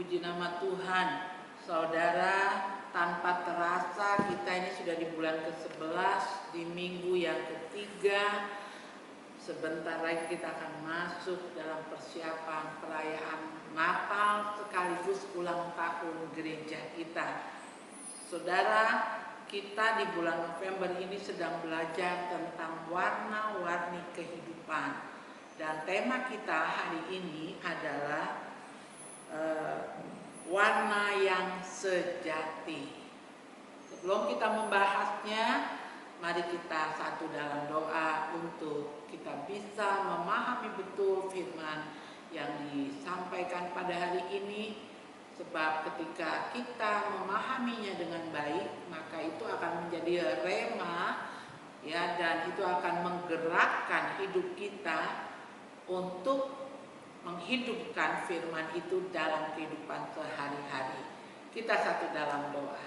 Puji nama Tuhan. Saudara, tanpa terasa kita ini sudah di bulan ke-11, di minggu yang ketiga. Sebentar lagi kita akan masuk dalam persiapan perayaan Natal sekaligus ulang tahun gereja kita. Saudara, kita di bulan November ini sedang belajar tentang warna-warni kehidupan. Dan tema kita hari ini adalah warna yang sejati. Sebelum kita membahasnya, mari kita satu dalam doa untuk kita bisa memahami betul firman yang disampaikan pada hari ini. Sebab ketika kita memahaminya dengan baik, maka itu akan menjadi rema, ya, dan itu akan menggerakkan hidup kita untuk menghidupkan firman itu dalam kehidupan sehari-hari. Kita satu dalam doa.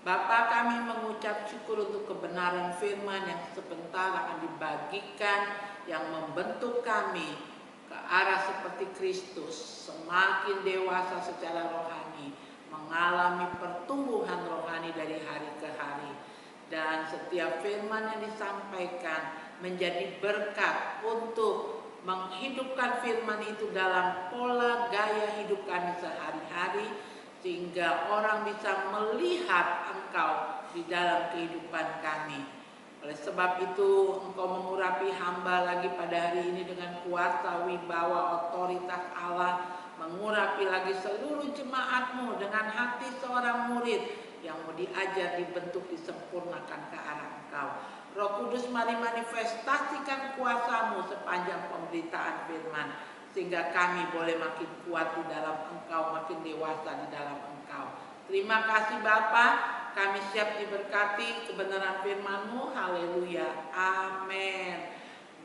Bapa, kami mengucap syukur untuk kebenaran firman yang sebentar akan dibagikan, yang membentuk kami ke arah seperti Kristus, semakin dewasa secara rohani, mengalami pertumbuhan rohani dari hari ke hari. Dan setiap firman yang disampaikan menjadi berkat untuk menghidupkan firman itu dalam pola gaya hidup kami sehari-hari, sehingga orang bisa melihat Engkau di dalam kehidupan kami. Oleh sebab itu Engkau mengurapi hamba lagi pada hari ini dengan kuasa, wibawa, otoritas Allah, mengurapi lagi seluruh jemaat-Mu dengan hati seorang murid yang mau diajar, dibentuk, disempurnakan ke arah Engkau. Roh Kudus, mari manifestasikan kuasa-Mu sepanjang pemberitaan firman, sehingga kami boleh makin kuat di dalam Engkau, makin dewasa di dalam Engkau. Terima kasih Bapa, kami siap diberkati kebenaran firman-Mu. Haleluya, amin.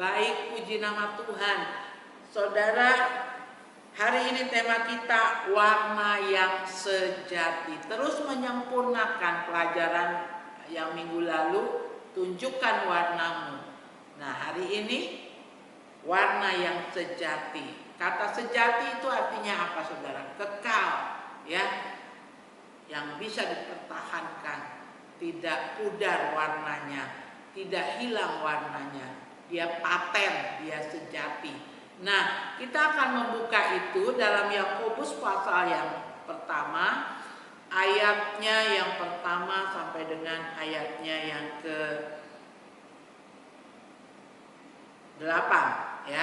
Baik, puji nama Tuhan. Saudara, hari ini tema kita warna yang sejati. Terus menyempurnakan pelajaran yang minggu lalu, tunjukkan warna-Mu. Nah, hari ini warna yang sejati. Kata sejati itu artinya apa, saudara? Kekal, ya, yang bisa dipertahankan, tidak pudar warnanya, tidak hilang warnanya. Dia paten, dia sejati. Nah, kita akan membuka itu dalam Yakobus pasal yang pertama, ayatnya yang pertama sampai dengan ayatnya yang ke-8, ya.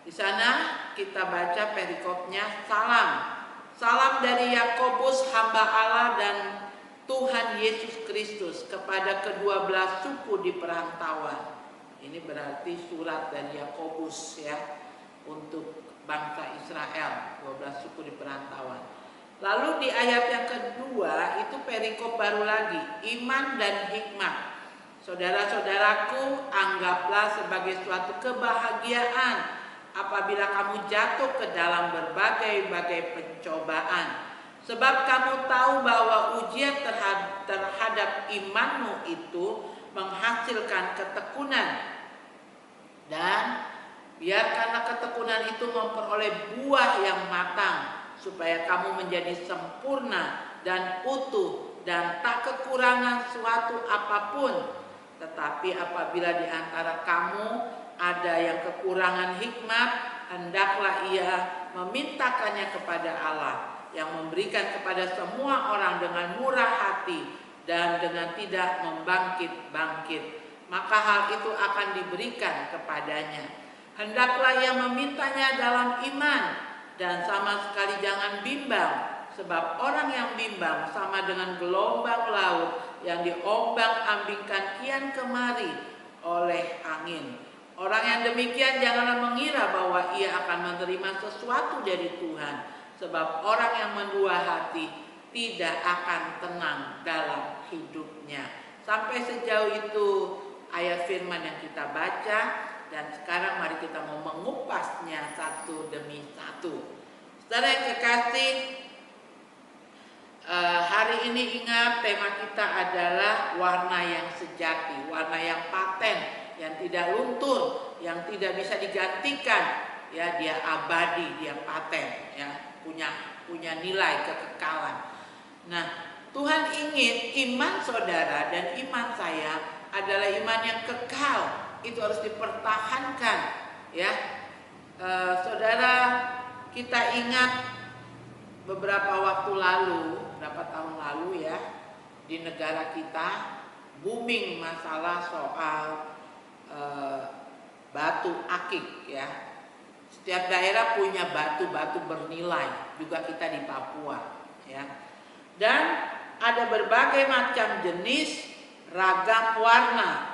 Di sana kita baca perikopnya, salam dari Yakobus hamba Allah dan Tuhan Yesus Kristus kepada kedua belas suku di perantauan. Ini berarti surat dari Yakobus, ya, untuk bangsa Israel, 12 suku di perantauan. Lalu di ayat yang kedua itu perikop baru lagi, iman dan hikmat. Saudara-saudaraku, anggaplah sebagai suatu kebahagiaan apabila kamu jatuh ke dalam berbagai-bagai pencobaan. Sebab kamu tahu bahwa ujian terhadap imanmu itu menghasilkan ketekunan. Dan biarkanlah ketekunan itu memperoleh buah yang matang, supaya kamu menjadi sempurna dan utuh dan tak kekurangan suatu apapun. Tetapi apabila di antara kamu ada yang kekurangan hikmat, hendaklah ia memintakannya kepada Allah, yang memberikan kepada semua orang dengan murah hati dan dengan tidak membangkit-bangkit. Maka hal itu akan diberikan kepadanya. Hendaklah ia memintanya dalam iman, dan sama sekali jangan bimbang, sebab orang yang bimbang sama dengan gelombang laut yang diombang-ambingkan kian kemari oleh angin. Orang yang demikian janganlah mengira bahwa ia akan menerima sesuatu dari Tuhan, sebab orang yang mendua hati tidak akan tenang dalam hidupnya. Sampai sejauh itu ayat firman yang kita baca, dan sekarang mari kita mau mengupasnya satu demi satu. Saudara yang kekasih, hari ini ingat tema kita adalah warna yang sejati, warna yang paten, yang tidak luntur, yang tidak bisa digantikan, ya, dia abadi, dia paten, ya. punya nilai kekekalan. Nah, Tuhan ingin iman saudara dan iman saya adalah iman yang kekal. Itu harus dipertahankan, ya. Saudara, kita ingat beberapa waktu lalu, berapa tahun lalu ya, di negara kita booming masalah soal batu akik ya. Setiap daerah punya batu-batu bernilai, juga kita di Papua ya. Dan ada berbagai macam jenis, ragam warna.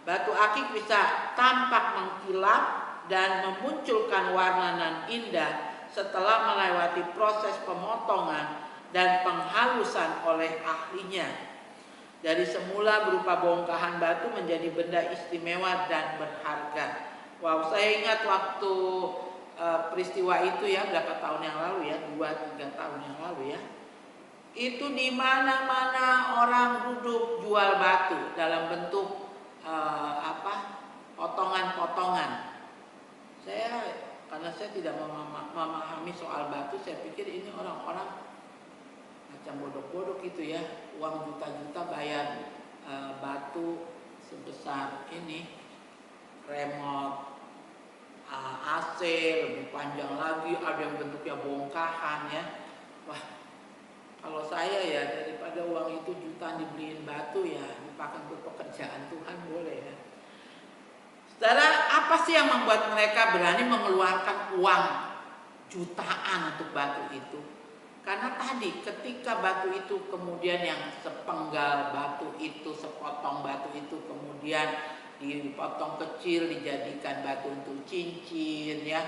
Batu akik bisa tampak mengkilap dan memunculkan warna nan indah setelah melewati proses pemotongan dan penghalusan oleh ahlinya. Dari semula berupa bongkahan batu menjadi benda istimewa dan berharga. Wow, saya ingat waktu peristiwa itu ya, berapa tahun yang lalu ya, 2-3 tahun yang lalu ya. Itu di mana-mana orang duduk jual batu dalam bentuk potongan-potongan. Karena saya tidak memahami soal batu, saya pikir ini orang-orang macam bodoh-bodoh gitu ya, uang juta-juta bayar batu sebesar ini, remote AC lebih panjang lagi, ada yang bentuknya bongkahan ya. Wah, kalau saya ya daripada uang itu jutaan dibeliin batu ya dipakai untuk pekerjaan Tuhan boleh ya. Saudara, apa sih yang membuat mereka berani mengeluarkan uang jutaan untuk batu itu? Karena tadi ketika batu itu kemudian yang sepenggal batu itu, sepotong batu itu kemudian dipotong kecil dijadikan batu untuk cincin ya,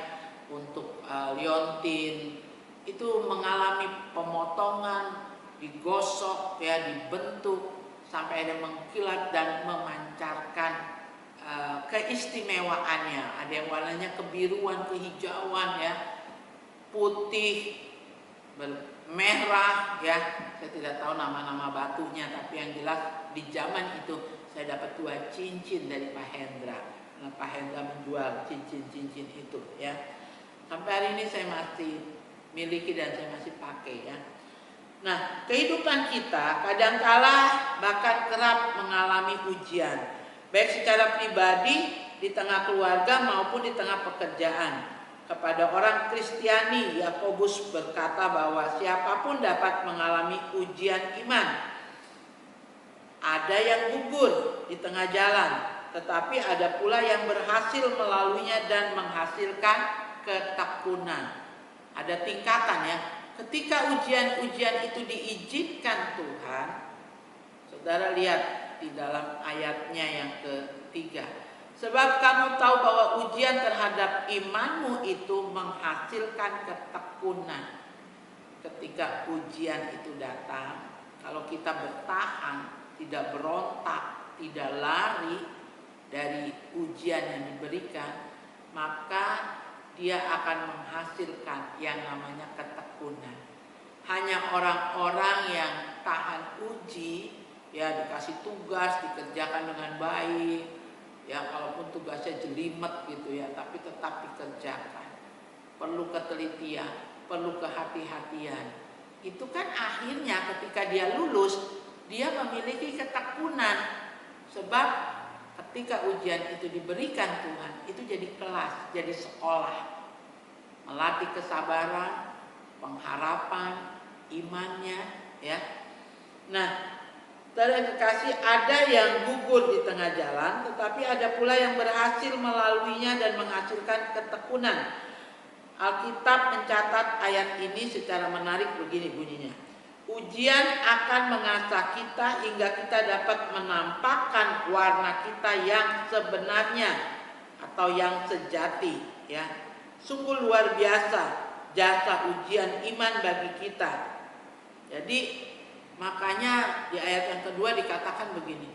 untuk liontin, itu mengalami pemotongan, digosok ya, dibentuk sampai ada mengkilat dan memancarkan keistimewaannya. Ada yang warnanya kebiruan, kehijauan ya, putih, merah ya. Saya tidak tahu nama-nama batunya, tapi yang jelas di zaman itu saya dapat 2 cincin dari Pak Hendra. Nah, Pak Hendra menjual cincin-cincin itu ya. Sampai hari ini saya masih miliki dan saya masih pakai ya. Nah, kehidupan kita kadangkala bahkan kerap mengalami ujian, baik secara pribadi, di tengah keluarga maupun di tengah pekerjaan. Kepada orang Kristiani, Yakobus berkata bahwa siapapun dapat mengalami ujian iman. Ada yang gugur di tengah jalan, tetapi ada pula yang berhasil melaluinya dan menghasilkan ketekunan. Ada tingkatan ya. Ketika ujian-ujian itu diizinkan Tuhan, saudara lihat di dalam ayatnya yang ketiga. Sebab kamu tahu bahwa ujian terhadap imanmu itu menghasilkan ketekunan. Ketika ujian itu datang, kalau kita bertahan, tidak berontak, tidak lari dari ujian yang diberikan, maka dia akan menghasilkan yang namanya ketekunan. Hanya orang-orang yang tahan uji, ya dikasih tugas, dikerjakan dengan baik, ya kalaupun tugasnya jelimet gitu ya, tapi tetap dikerjakan. Perlu ketelitian, perlu kehati-hatian. Itu kan akhirnya ketika dia lulus, dia memiliki ketekunan. Sebab ketika ujian itu diberikan Tuhan, itu jadi kelas, jadi sekolah. Melatih kesabaran, pengharapan, imannya ya. Nah, terkasih, ada yang gugur di tengah jalan, tetapi ada pula yang berhasil melaluinya dan menghasilkan ketekunan. Alkitab mencatat ayat ini secara menarik begini bunyinya. Ujian akan mengasah kita hingga kita dapat menampakkan warna kita yang sebenarnya atau yang sejati ya. Sungguh luar biasa jasa ujian iman bagi kita. Jadi makanya di ayat yang kedua dikatakan begini.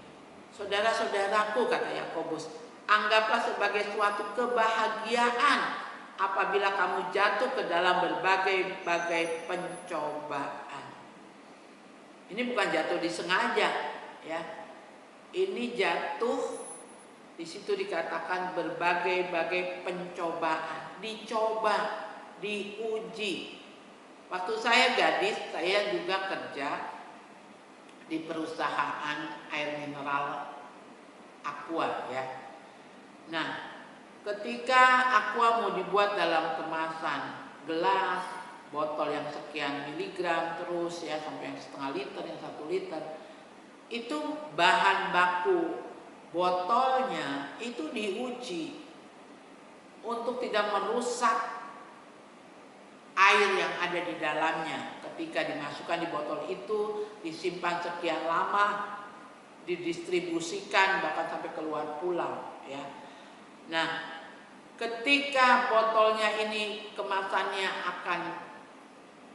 Saudara-saudaraku, kata Yakobus, anggaplah sebagai suatu kebahagiaan apabila kamu jatuh ke dalam berbagai pencobaan. Ini bukan jatuh disengaja ya. Ini jatuh, di situ dikatakan berbagai pencobaan, dicoba, diuji. Waktu saya gadis, saya juga kerja di perusahaan air mineral Aqua ya. Nah, ketika Aqua mau dibuat dalam kemasan gelas, botol yang sekian miligram terus ya sampai yang setengah liter, yang 1 liter, itu bahan baku botolnya itu diuji untuk tidak merusak air yang ada di dalamnya. Ketika dimasukkan di botol itu, disimpan sekian lama, didistribusikan bahkan sampai keluar pulau ya. Nah, ketika botolnya ini kemasannya akan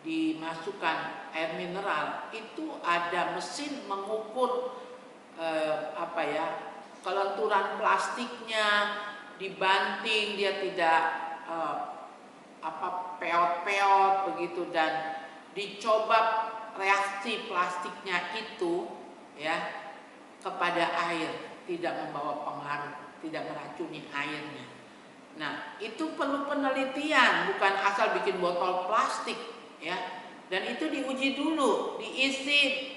dimasukkan air mineral, itu ada mesin mengukur kelenturan plastiknya, dibanting, dia tidak peot-peot begitu, dan dicoba reaksi plastiknya itu ya kepada air, tidak membawa pengaruh, tidak meracuni airnya. Nah, itu perlu penelitian, bukan asal bikin botol plastik ya. Dan itu diuji dulu, diisi,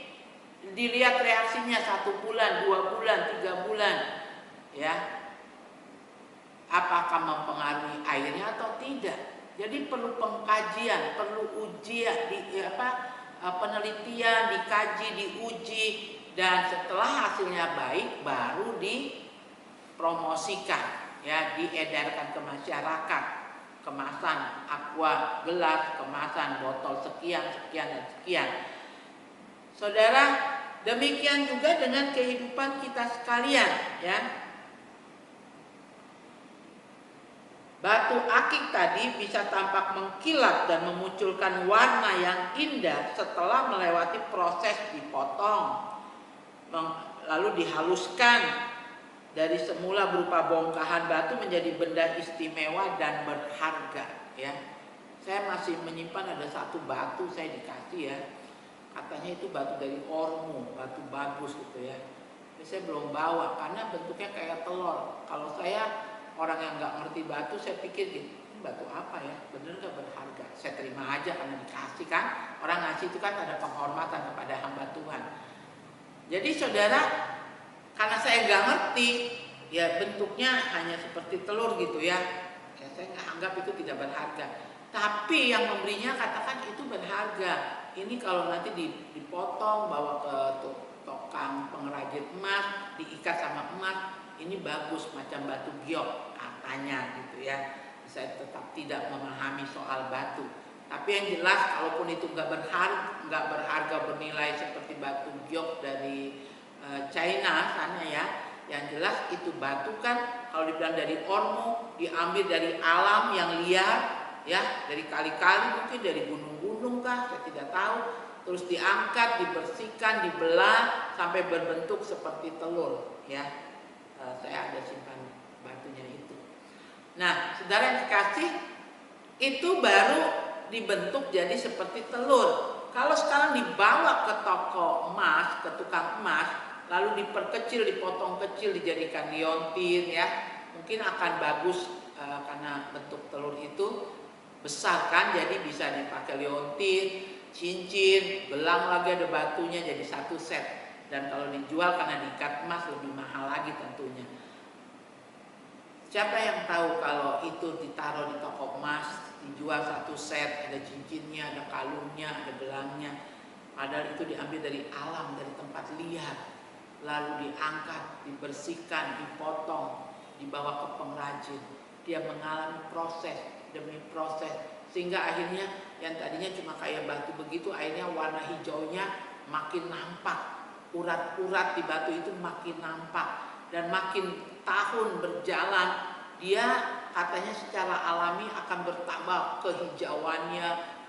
dilihat reaksinya 1 bulan, 2 bulan, 3 bulan ya. Apakah mempengaruhi airnya atau tidak. Jadi perlu pengkajian, perlu ujian, penelitian, dikaji, diuji, dan setelah hasilnya baik baru dipromosikan ya, diedarkan ke masyarakat. Kemasan Aqua gelas, kemasan botol sekian, sekian, dan sekian. Saudara, demikian juga dengan kehidupan kita sekalian ya. Batu akik tadi bisa tampak mengkilat dan memunculkan warna yang indah setelah melewati proses dipotong, lalu dihaluskan dari semula berupa bongkahan batu menjadi benda istimewa dan berharga ya. Saya masih menyimpan ada 1 batu saya dikasih ya. Katanya itu batu dari Ormu, batu bagus gitu ya. Tapi saya belum bawa karena bentuknya kayak telur. Kalau saya orang yang nggak ngerti batu, saya pikir ini batu apa ya, bener nggak berharga. Saya terima aja karena dikasih kan. Orang ngasih itu kan ada penghormatan kepada hamba Tuhan. Jadi saudara, karena saya nggak ngerti, ya bentuknya hanya seperti telur gitu ya, saya nggak anggap itu tidak berharga. Tapi yang membelinya katakan itu berharga. Ini kalau nanti dipotong, bawa ke tukang pengrajin emas, diikat sama emas, ini bagus macam batu giok katanya gitu ya. Saya tetap tidak memahami soal batu. Tapi yang jelas kalaupun itu nggak berharga bernilai seperti batu giok dari China sana ya, yang jelas itu batu kan kalau dibilang dari Ormu, diambil dari alam yang liar ya, dari kali-kali, mungkin dari gunung-gunung kah, saya tidak tahu, terus diangkat, dibersihkan, dibelah sampai berbentuk seperti telur ya. Saya ada simpan batunya itu. Nah, saudara yang dikasih, itu baru dibentuk jadi seperti telur. Kalau sekarang dibawa ke toko emas, ke tukang emas, lalu diperkecil, dipotong kecil, dijadikan liontin ya, mungkin akan bagus karena bentuk telur itu besar kan, jadi bisa dipakai liontin, cincin, gelang lagi ada batunya jadi 1 set. Dan kalau dijual karena diikat emas lebih mahal lagi tentunya. Siapa yang tahu kalau itu ditaruh di toko emas, dijual 1 set, ada cincinnya, ada kalungnya, ada gelangnya. Padahal itu diambil dari alam, dari tempat liar, lalu diangkat, dibersihkan, dipotong, dibawa ke pengrajin. Dia mengalami proses demi proses, sehingga akhirnya yang tadinya cuma kayak batu begitu, akhirnya warna hijaunya makin nampak. Urat-urat di batu itu makin nampak, dan makin tahun berjalan dia katanya secara alami akan bertambah kehijauannya,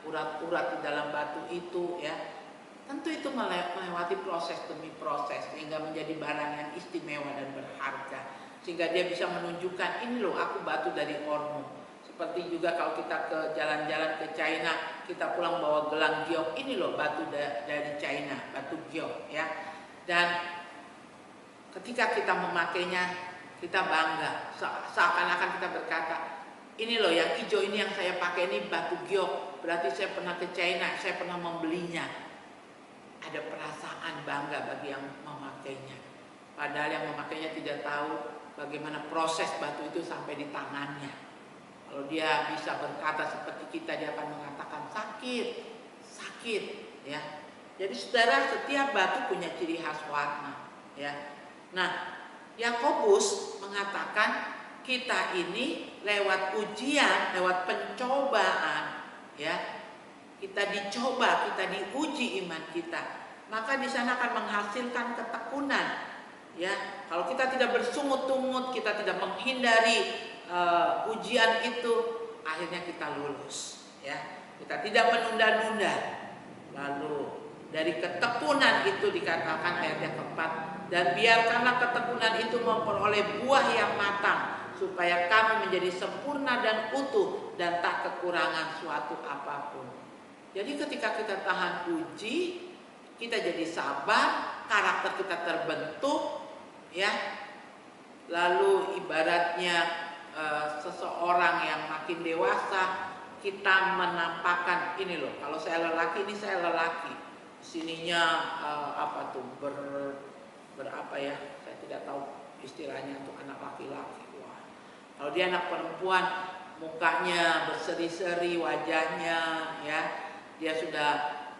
urat-urat di dalam batu itu ya. Tentu itu melewati proses demi proses sehingga menjadi barang yang istimewa dan berharga, sehingga dia bisa menunjukkan ini loh aku batu dari Ormu. Seperti juga kalau kita ke jalan-jalan ke China, kita pulang bawa gelang giok, ini loh batu dari China, batu giok ya. Dan ketika kita memakainya, kita bangga, seakan-akan kita berkata, ini loh yang hijau ini yang saya pakai ini batu giok, berarti saya pernah ke China, saya pernah membelinya. Ada perasaan bangga bagi yang memakainya. Padahal yang memakainya tidak tahu bagaimana proses batu itu sampai di tangannya. Kalau dia bisa berkata seperti kita, dia akan mengatakan sakit, sakit, ya. Jadi saudara, setiap batu punya ciri khas warna, ya. Nah, Yakobus mengatakan kita ini lewat ujian, lewat pencobaan, ya, kita dicoba, kita diuji iman kita, maka di sana akan menghasilkan ketekunan, ya. Kalau kita tidak bersungut-sungut, kita tidak menghindari ujian itu, akhirnya kita lulus, ya. Kita tidak menunda-nunda. Lalu dari ketekunan itu dikatakan ayat yang keempat, dan biarkanlah ketekunan itu memperoleh buah yang matang, supaya kamu menjadi sempurna dan utuh dan tak kekurangan suatu apapun. Jadi ketika kita tahan uji, kita jadi sabar, karakter kita terbentuk, ya. Lalu ibaratnya seseorang yang makin dewasa, kita menampakkan ini loh, kalau saya lelaki, ini saya lelaki. Sininya apa tuh berapa ya? Saya tidak tahu istilahnya untuk anak laki-laki. Wah. Kalau dia anak perempuan, mukanya berseri-seri, wajahnya, ya, dia sudah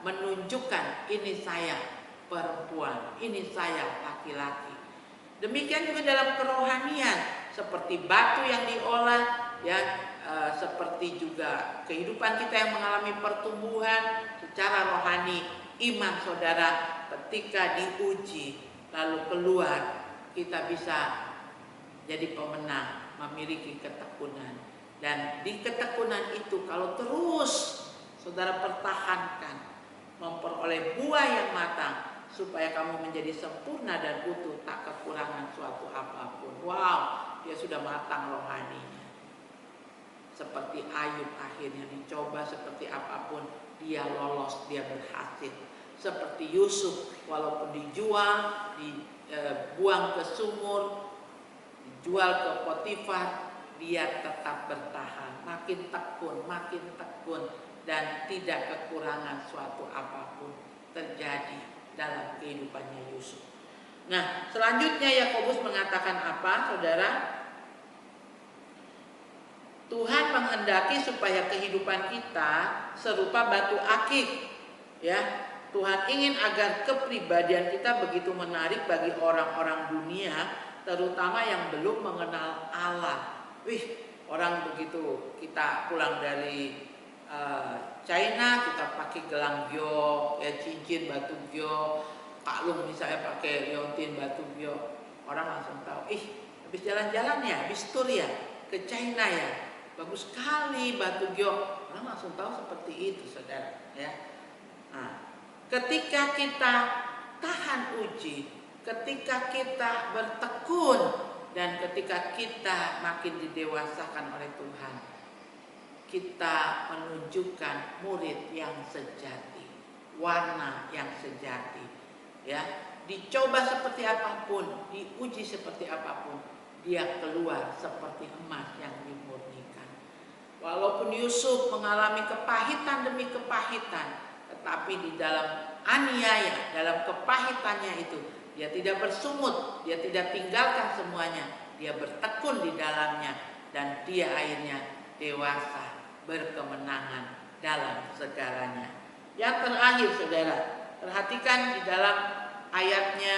menunjukkan ini saya perempuan, ini saya laki-laki. Demikian juga dalam kerohanian, seperti batu yang diolah, ya, seperti juga kehidupan kita yang mengalami pertumbuhan secara rohani, iman saudara ketika diuji lalu keluar, kita bisa jadi pemenang, memiliki ketekunan. Dan di ketekunan itu kalau terus saudara pertahankan, memperoleh buah yang matang, supaya kamu menjadi sempurna dan utuh, tak kekurangan suatu apapun. Wow, dia sudah matang rohaninya. Seperti Ayub akhirnya dicoba seperti apapun, dia lolos, dia berhasil. Seperti Yusuf, walaupun dijual, dibuang ke sumur, dijual ke Potifar, dia tetap bertahan, makin tekun, dan tidak kekurangan suatu apapun terjadi dalam kehidupannya Yusuf. Nah, selanjutnya Yakobus mengatakan apa, saudara? Tuhan menghendaki supaya kehidupan kita serupa batu akik, ya. Tuhan ingin agar kepribadian kita begitu menarik bagi orang-orang dunia, terutama yang belum mengenal Allah. Orang begitu kita pulang dari China, kita pakai gelang giok, ya, cincin batu giok, kalung misalnya pakai liontin batu giok, orang langsung tahu, habis jalan-jalan ya, habis tur ya, ke China ya, bagus sekali batu giok, orang langsung tahu seperti itu, saudara, ya. Nah, ketika kita tahan uji, ketika kita bertekun, dan ketika kita makin didewasakan oleh Tuhan, kita menunjukkan murid yang sejati, warna yang sejati, ya. Dicoba seperti apapun, diuji seperti apapun, dia keluar seperti emas yang dimurnikan. Walaupun Yusuf mengalami kepahitan demi kepahitan, tetapi di dalam aniaya, dalam kepahitannya itu, dia tidak bersungut, dia tidak tinggalkan semuanya, dia bertekun di dalamnya, dan dia akhirnya dewasa, berkemenangan dalam segalanya. Yang terakhir, saudara, perhatikan di dalam ayatnya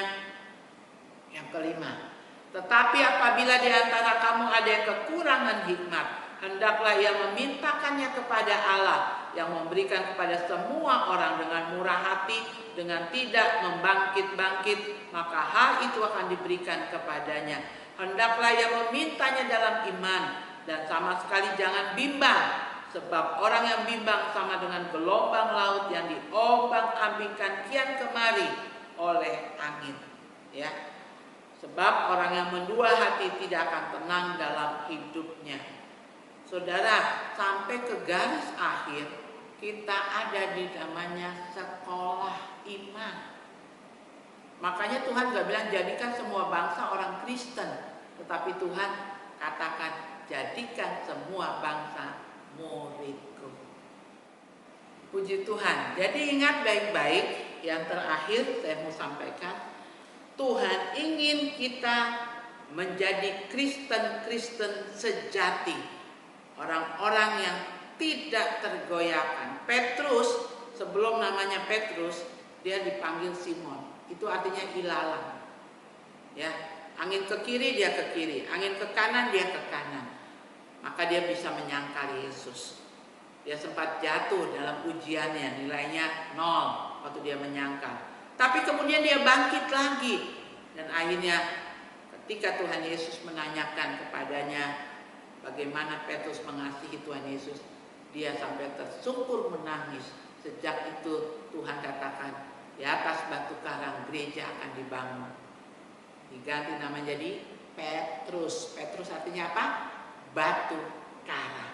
yang kelima. Tetapi apabila di antara kamu ada yang kekurangan hikmat, hendaklah ia memintakannya kepada Allah, yang memberikan kepada semua orang dengan murah hati, dengan tidak membangkit-bangkit, maka hal itu akan diberikan kepadanya. Hendaklah ia memintanya dalam iman, dan sama sekali jangan bimbang, sebab orang yang bimbang sama dengan gelombang laut yang diombang-ambingkan kian kemari oleh angin, ya. Sebab orang yang mendua hati tidak akan tenang dalam hidupnya. Saudara, sampai ke garis akhir kita ada di namanya sekolah iman. Makanya Tuhan gak bilang jadikan semua bangsa orang Kristen, tetapi Tuhan katakan jadikan semua bangsa muridku. Puji Tuhan. Jadi ingat baik-baik, yang terakhir saya mau sampaikan, Tuhan ingin kita menjadi Kristen-Kristen sejati, orang-orang yang tidak tergoyahkan. Petrus, sebelum namanya Petrus, dia dipanggil Simon. Itu artinya ilalang. Ya, angin ke kiri dia ke kiri, angin ke kanan dia ke kanan. Maka dia bisa menyangkal Yesus. Dia sempat jatuh dalam ujiannya, nilainya 0 waktu dia menyangkal. Tapi kemudian dia bangkit lagi. Dan akhirnya ketika Tuhan Yesus menanyakan kepadanya bagaimana Petrus mengasihi Tuhan Yesus, dia sampai tersungkur menangis. Sejak itu Tuhan katakan, di atas batu karang gereja akan dibangun. Diganti nama jadi Petrus. Petrus artinya apa? Batu karang.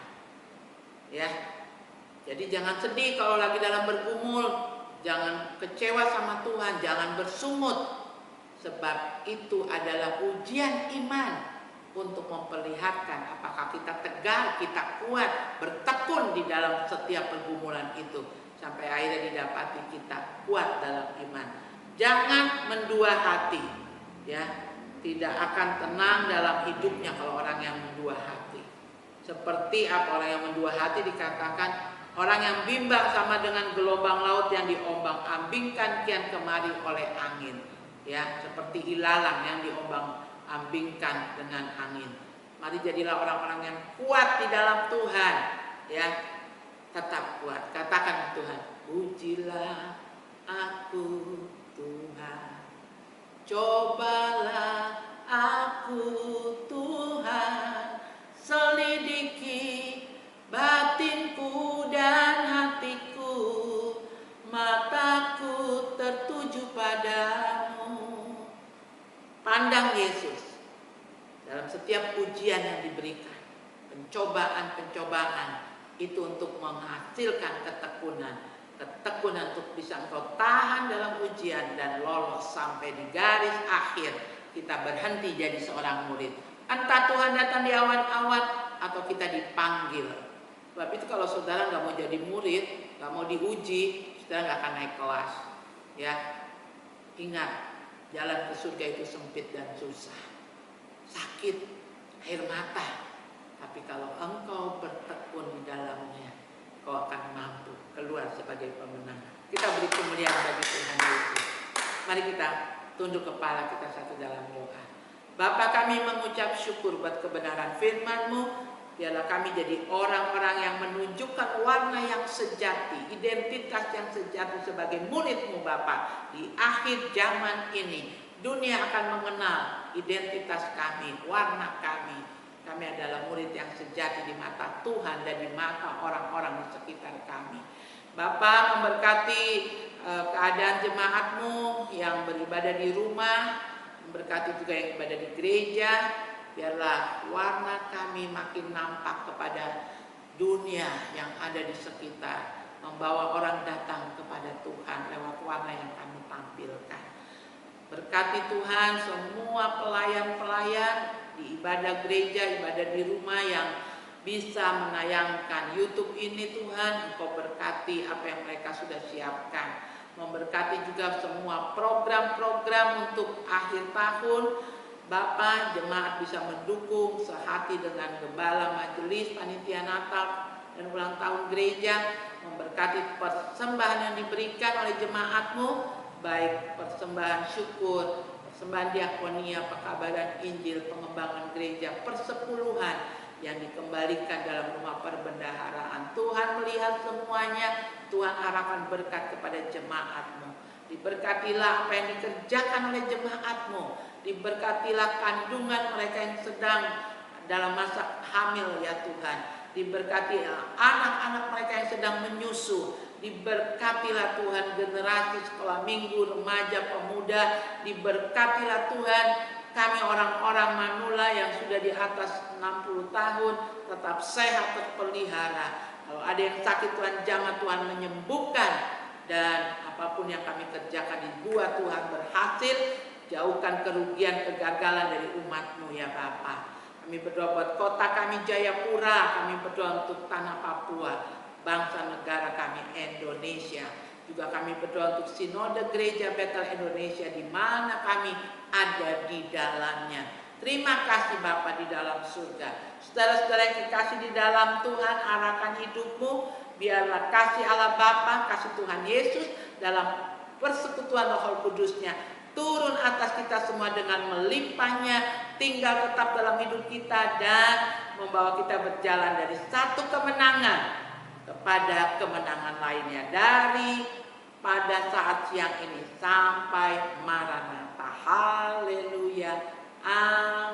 Ya. Jadi jangan sedih kalau lagi dalam bergumul, jangan kecewa sama Tuhan, jangan bersungut. Sebab itu adalah ujian iman untuk memperlihatkan apakah kita tegar, kita kuat, bertekun di dalam setiap pergumulan itu sampai akhirnya didapati kita kuat dalam iman. Jangan mendua hati. Ya, tidak akan tenang dalam hidupnya kalau orang yang mendua hati. Seperti apa orang yang mendua hati dikatakan orang yang bimbang sama dengan gelombang laut yang diombang-ambingkan kian kemari oleh angin. Ya, seperti ilalang yang diombang-ambingkan dengan angin. Mari jadilah orang-orang yang kuat di dalam Tuhan. Ya, tetap kuat. Katakan Tuhan, pujilah aku Tuhan. Cobalah aku Tuhan, selidiki batinku dan hatiku, mataku tertuju padamu. Pandang Yesus dalam setiap ujian yang diberikan, pencobaan-pencobaan itu untuk menghasilkan ketekunan. Ketekunan untuk bisa engkau tahan dalam ujian dan lolos sampai di garis akhir kita berhenti jadi seorang murid. Entah Tuhan datang di awan-awan atau kita dipanggil. Sebab itu kalau saudara nggak mau jadi murid, nggak mau diuji, saudara nggak akan naik kelas. Ya, ingat jalan ke surga itu sempit dan susah, sakit, air mata. Tapi kalau engkau bertekun di dalamnya, kau akan mampu keluar sebagai pemenang. Kita beri kemuliaan bagi Tuhan Yesus. Mari kita tunduk kepala kita satu dalam doa. Bapa, kami mengucap syukur buat kebenaran firman-Mu. Biarlah kami jadi orang-orang yang menunjukkan warna yang sejati, identitas yang sejati sebagai murid-Mu Bapa. Di akhir zaman ini, dunia akan mengenal identitas kami, warna kami. Kami adalah murid yang sejati di mata Tuhan dan di mata orang-orang di sekitar kami. Bapa, memberkati keadaan jemaat-Mu yang beribadah di rumah, memberkati juga yang beribadah di gereja. Biarlah warna kami makin nampak kepada dunia yang ada di sekitar, membawa orang datang kepada Tuhan lewat warna yang kami tampilkan. Berkati Tuhan semua pelayan-pelayan di ibadah gereja, ibadah di rumah yang bisa menayangkan YouTube ini. Tuhan, Engkau berkati apa yang mereka sudah siapkan. Memberkati juga semua program-program untuk akhir tahun. Bapa, jemaat bisa mendukung sehati dengan gembala majelis, panitia Natal dan ulang tahun gereja. Memberkati persembahan yang diberikan oleh jemaat-Mu, baik persembahan syukur, persembahan diakonia, pekabaran Injil, pengembangan gereja, persepuluhan yang dikembalikan dalam rumah perbendaharaan. Tuhan melihat semuanya, Tuhan arahkan berkat kepada jemaat-Mu. Diberkatilah apa yang dikerjakan oleh jemaat-Mu. Diberkatilah kandungan mereka yang sedang dalam masa hamil ya Tuhan. Diberkati anak-anak mereka yang sedang menyusu. Diberkatilah Tuhan generasi sekolah minggu, remaja, pemuda. Diberkatilah Tuhan kami orang-orang manula yang sudah di atas 60 tahun tetap sehat, terpelihara. Kalau ada yang sakit Tuhan jamah, Tuhan menyembuhkan. Dan apapun yang kami kerjakan dibuat Tuhan berhasil. Jauhkan kerugian, kegagalan dari umat-Mu ya Bapa. Kami berdoa buat kota kami Jayapura, kami berdoa untuk tanah Papua, bangsa negara kami Indonesia. Juga kami berdoa untuk Sinode Gereja Betel Indonesia di mana kami ada di dalamnya. Terima kasih Bapa di dalam surga. Saudara-saudara yang kekasih di dalam Tuhan, arahkan hidupmu. Biarlah kasih Allah Bapa, kasih Tuhan Yesus dalam persekutuan Roh Kudus-Nya turun atas kita semua dengan melimpahnya, tinggal tetap dalam hidup kita dan membawa kita berjalan dari satu kemenangan kepada kemenangan lainnya, dari pada saat siang ini sampai Maranatha. Haleluya. Amin.